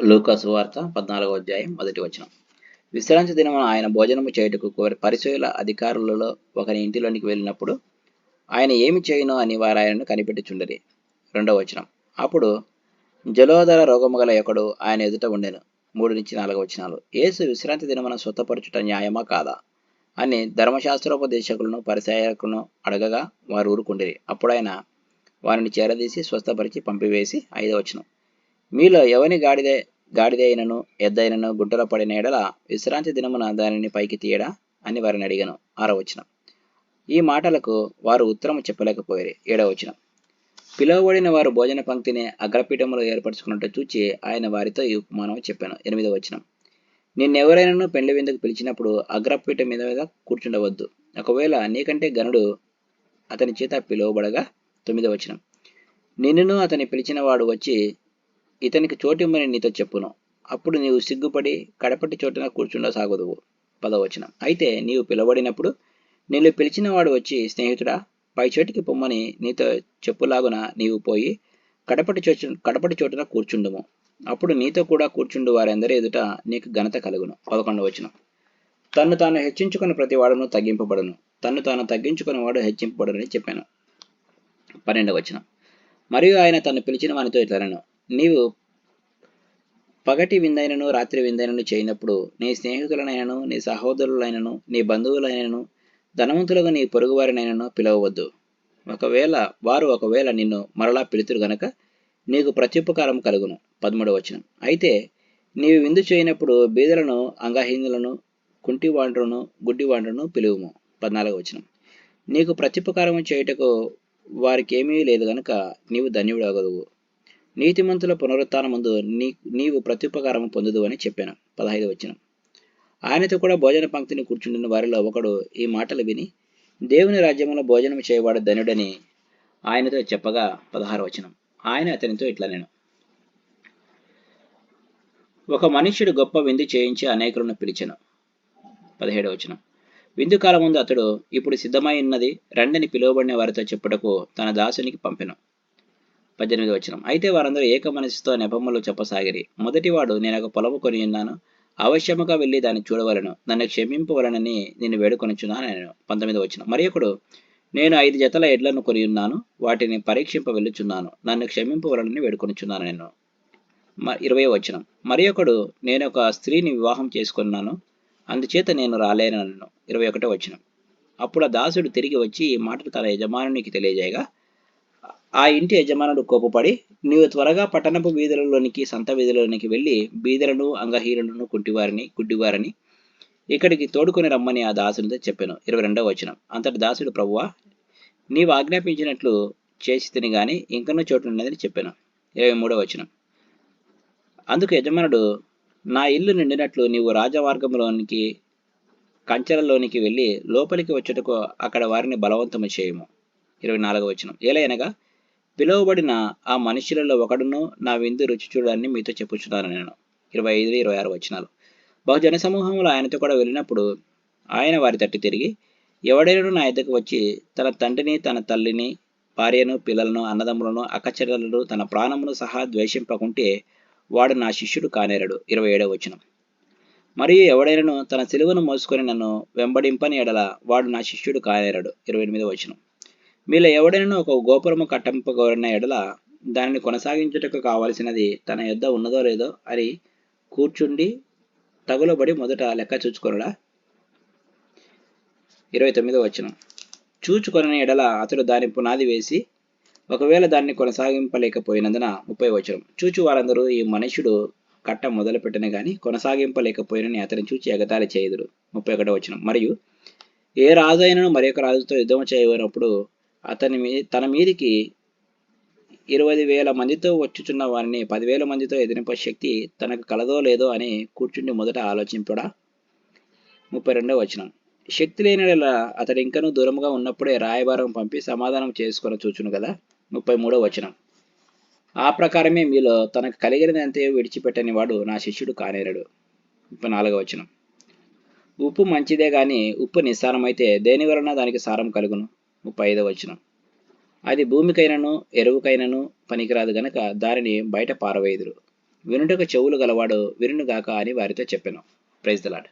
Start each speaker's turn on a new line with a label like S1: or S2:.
S1: లూకా సువార్త 14వ అధ్యాయం 1 వచనం. విశ్రాంతి దినమున ఆయన భోజనము చేయుటకు పరిసయ్యుల అధికారులలో ఒకని ఇంటిలోనికి వెళ్ళినప్పుడు ఆయన ఏమి చేయునో అని వారు ఆయనను కనిపెట్టుచుండిరి. 2వ వచనం. అప్పుడు జలోదర రోగము గల ఒకడు ఆయన ఎదుట ఉండెను. 3-4 వచనాలు. యేసు విశ్రాంతి దినమున స్వస్థపరచుట న్యాయమా కాదా అని ధర్మశాస్త్రోపదేశకులను పరిసయ్యులను అడగగా వారు ఊరుకుండిరి. అప్పుడు ఆయన వారిని చేరదీసి స్వస్థపరిచి పంపివేసి 5వ వచనం. మీలో ఎవని గాడిద అయినను ఎద్దైనను గుంటలో పడిన ఎడల విశ్రాంతి దినమున దానిని పైకి తీయడా అని వారిని అడిగాను. 6వ వచనం. ఈ మాటలకు వారు ఉత్తరము చెప్పలేకపోయారు. 7వ వచనం. పిలువబడిన వారు భోజన పంక్తిని అగ్రపీఠములో ఏర్పరచుకున్నట్టు చూచి ఆయన వారితో ఈ ఉపమానం చెప్పాను. 8వ వచనం. నిన్నెవరైనాను పెండ్లి విందుకు పిలిచినప్పుడు అగ్రపీఠం మీద కూర్చుండవద్దు, ఒకవేళ నీకంటే గనుడు అతని చేత పిలువబడగా. 9వ వచనం. నిన్నును అతని పిలిచిన వాడు వచ్చి ఇతనికి చోటిమ్మని నీతో చెప్పును, అప్పుడు నీవు సిగ్గుపడి కడపటి చోటున కూర్చుండసాగుదువు. 10వ వచనం. అయితే నీవు పిలువబడినప్పుడు నిన్ను పిలిచిన వాడు వచ్చి, స్నేహితుడా, పై చోటికి పొమ్మని నీతో చెప్పులాగున నీవు పోయి కడపటి చోటున కూర్చుండుము, అప్పుడు నీతో కూడా కూర్చుండు వారందరి ఎదుట నీకు ఘనత కలుగును. 11వ వచనం. తన్ను తాను హెచ్చించుకుని ప్రతి వాడును తగ్గింపబడును, తన్ను తాను తగ్గించుకుని వాడు హెచ్చింపబడునని చెప్పాను. 12వ వచనం. మరియు ఆయన తను పిలిచిన వానితో ఇట్లనెను, నీవు పగటి విందైనను రాత్రి విందైనను చేయనప్పుడు నీ స్నేహితులనైనను నీ సహోదరులైనను నీ బంధువులైనను ధనవంతులుగా నీ పొరుగువారినైనను పిలవవద్దు. ఒకవేళ నిన్ను మరలా పిలుతురు గనక నీకు ప్రత్యుపకారం కలుగును. 13వ వచనం. అయితే నీవు విందు చేయనప్పుడు బీదలను, అంగహీనులను, కుంటివాండ్రును, గుడ్డివాండ్రును పిలువుము. 14వ వచనం. నీకు ప్రత్యుపకారం చేయుటకు వారికేమీ లేదు గనుక నీవు ధన్యుడగదువు. నీతిమంతుల పునరుత్థానమందు నీవు ప్రత్యుపకారం పొందుదు అని చెప్పాను. 15వ వచనం. ఆయనతో కూడా భోజన పంక్తిని కూర్చుండిన వారిలో ఒకడు ఈ మాటలు విని దేవుని రాజ్యములో భోజనం చేయవాడు ధన్యుడని ఆయనతో చెప్పగా. 16వ వచనం. ఆయన అతనితో ఇట్లనెను, ఒక మనుష్యుడు గొప్ప విందు చేయించి అనేకులను పిలిచెను. 17వ వచనం. విందు కాలం ముందు అతడు ఇప్పుడు సిద్ధమై ఉన్నది రండని పిలువబడిన వారితో చెప్పుటకు తన దాసునికి పంపెను. 18వ వచనం. అయితే వారందరూ ఏక మనసుతో నెపములు చెప్పసాగిరి. మొదటివాడు, నేను ఒక పొలము కొని ఉన్నాను, అవశ్యముగా వెళ్ళి దాన్ని చూడవలను, నన్ను క్షమింపవలనని నేను వేడుకొనుచున్నాను నేను. 19వ వచనం. మరియొకడు, నేను 5 జతల ఎడ్లను కొని ఉన్నాను, వాటిని పరీక్షింప వెళ్ళుచున్నాను, నన్ను క్షమింపవలనని వేడుకొనుచున్నాను నేను. 20వ వచనం. మరియొకడు, నేను ఒక స్త్రీని వివాహం చేసుకున్నాను, అందుచేత నేను రాలేనను. 21వ వచనం. అప్పుడు ఆ దాసుడు తిరిగి వచ్చి ఈ మాటలు తన యజమానునికి తెలియజేయగా ఆ ఇంటి యజమానుడు కోపపడి, నీవు త్వరగా పట్టణపు వీధులలోనికి సంత వీధులలోనికి వెళ్ళి బీదలను, అంగహీనులను, కుంటివారిని, గుడ్డివారిని ఇక్కడికి తోడుకొని రమ్మని ఆ దాసునితో చెప్పాను. 22వ వచనం. అంతటి దాసుడు, ప్రభువా, నీవు ఆజ్ఞాపించినట్లు చేసి తిని గాని ఇంకనూ చోటు ఉన్నదని చెప్పాను. 23వ వచనం. అందుకు యజమానుడు, నా ఇల్లు నిండినట్లు నీవు రాజమార్గంలోనికి కంచెలలోనికి వెళ్ళి లోపలికి వచ్చుటకు అక్కడ వారిని బలవంతము చేయము. 24వ వచనం. ఏలయనగా పిలువబడిన ఆ మనుషులలో ఒకడును నా విందు రుచి చూడాలని మీతో చెప్పుచున్నాను నేను. 25-26 వచనాలు. బహుజన సమూహంలో ఆయనతో కూడా వెళ్ళినప్పుడు ఆయన వారి తట్టు తిరిగి, ఎవడైనా నా యొద్దకు వచ్చి తన తండ్రిని, తన తల్లిని, భార్యను, పిల్లలను, అన్నదమ్ములను, అక్కచెల్లెలను, తన ప్రాణమును సహా ద్వేషింపకుంటే వాడు నా శిష్యుడు కానేరడు. 27వ వచనం. మరియు ఎవడైనాను తన సిలువను మోసుకొని నన్ను వెంబడింపని ఎడల వాడు నా శిష్యుడు కానేరడు. 28వ వచనం. మీలో ఎవడైనా ఒక గోపురము కట్టింపగోరిన ఎడల దానిని కొనసాగించుటకు కావలసినది తన యొద్ద ఉన్నదో లేదో అని కూర్చుండి తగులబడి మొదట లెక్క చూచుకొనడా. 29వ వచనం. చూచుకొనని ఎడల అతడు దాని పునాది వేసి ఒకవేళ దాన్ని కొనసాగింపలేకపోయినందున. 30వ వచనం. చూచు వారందరూ ఈ మనుష్యుడు కట్ట మొదలుపెట్టిన గాని కొనసాగింపలేకపోయినని అతని చూచి ఎగతాళి చేయుదురు. 31వ వచనం. మరియు ఏ రాజు అయినను మరొక రాజుతో యుద్ధం చేయనప్పుడు తన మీదికి 20,000 మందితో వచ్చుచున్న వారిని 10,000 మందితో ఎదిరింప శక్తి తనకు కలదో లేదో అని కూర్చుండి మొదట ఆలోచింపడా. 32వ వచనం. శక్తి లేనిలా అతడు ఇంకనూ దూరముగా ఉన్నప్పుడే రాయబారం పంపి సమాధానం చేసుకొని చూచును కదా. 33వ వచనం. ఆ ప్రకారమే మీలో తనకు కలిగినదంతే విడిచిపెట్టని వాడు నా శిష్యుడు కానేరడు. 34వ వచనం. ఉప్పు మంచిదే గాని ఉప్పు నిస్సారమైతే దేని వలన దానికి సారం కలుగును. 35వ వచనం. అది భూమికైనను ఎరువుకైనను పనికిరాదు గనక దానిని బయట పారవేయుదురు. వినుటకు చెవులు గలవాడు వినుగాక అని వారితో చెప్పెను. Praise the lord.